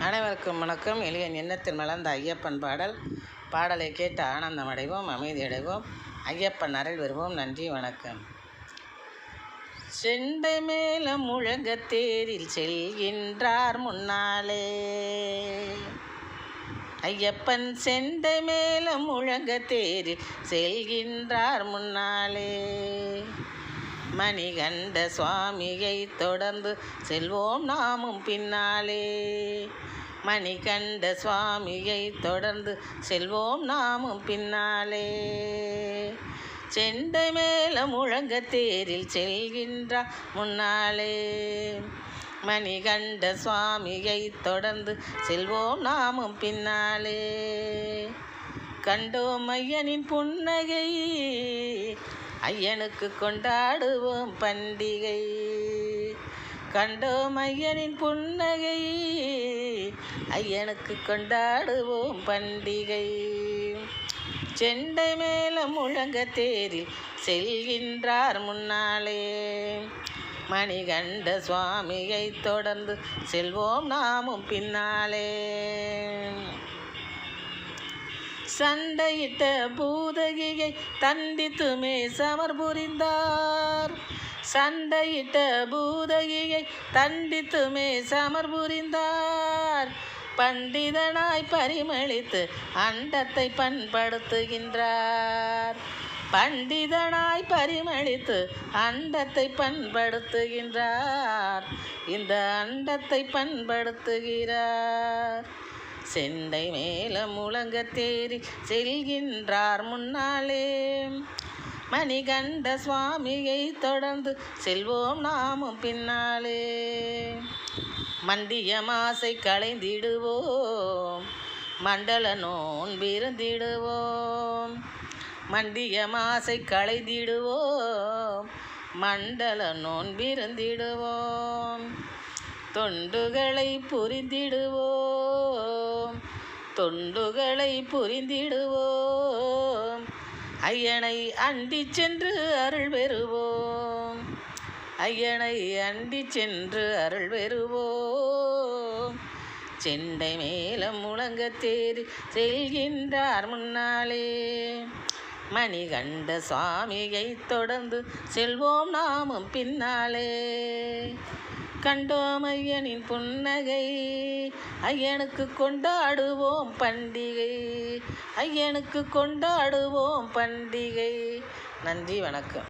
அனைவருக்கும் வணக்கம். எளியன் எண்ணத்தில் மலர்ந்த ஐயப்பன் பாடலை கேட்டு ஆனந்தம் அடைவோம், அமைதி அடைவோம், ஐயப்பன் அருள் வருவோம். நன்றி, வணக்கம். செண்டை மேலம் முழங்க தேரில் செல்கின்றார் முன்னாலே, ஐயப்பன் செண்டை மேலம் முழங்க தேரில் செல்கின்றார் முன்னாலே, மணிகண்ட சுவாமியை தொடர்ந்து செல்வோம் நாமும் பின்னாலே, மணிகண்ட சுவாமியை தொடர்ந்து செல்வோம் நாமும் பின்னாலே, செண்டை மேலம் முழங்க தேரில் செல்கின்றார் முன்னாலே, மணிகண்ட சுவாமியை தொடர்ந்து செல்வோம் நாமும் பின்னாலே, கண்டோம் ஐயனின் புன்னகை, ஐயனுக்கு கொண்டாடுவோம் பண்டிகை, கண்டோம் ஐயனின் புன்னகை, ஐயனுக்கு கொண்டாடுவோம் பண்டிகை, செண்டை மேலம் முழங்க தேரில் செல்கின்றார் முன்னாலே, மணிகண்ட சுவாமியை தொடர்ந்து செல்வோம் நாமும் பின்னாலே, சண்டையிட்ட பூதகியை தண்டித்துமே சமர் புரிந்தார், சண்டையிட்ட பூதகியை தண்டித்துமே சமர் புரிந்தார், பண்டிதனாய் பரிமளித்து அண்டத்தை பண்படுத்துகின்றார், பண்டிதனாய் பரிமளித்து அண்டத்தை பண்படுத்துகின்றார், இந்த அண்டத்தை பண்படுத்துகிறார், செண்டை மேலம் முழங்க தேரி செல்கின்றார் முன்னாலே, மணிகண்ட சுவாமியை தொடர்ந்து செல்வோம் நாமும் பின்னாலே, மண்டிய மாசை களைந்திடுவோம், மண்டல நோன்பிருந்திடுவோம், மண்டிய மாசை களைந்திடுவோம், மண்டல நோன்பிருந்திடுவோம், தொண்டுகளை புரிந்திடுவோம், தொண்டுகளை புரிந்திடுவோம், ஐயனை அண்டி சென்று அருள் பெறுவோம், ஐயனை அண்டி சென்று அருள் பெறுவோம், செண்டை மேலம் முழங்க தேரி செல்கின்றார் முன்னாலே, மணிகண்ட சுவாமியை தொடர்ந்து செல்வோம் நாமும் பின்னாலே, கண்டோம் ஐயனின் புன்னகை, ஐயனுக்கு கொண்டாடுவோம் பண்டிகை, ஐயனுக்கு கொண்டாடுவோம் பண்டிகை. நன்றி, வணக்கம்.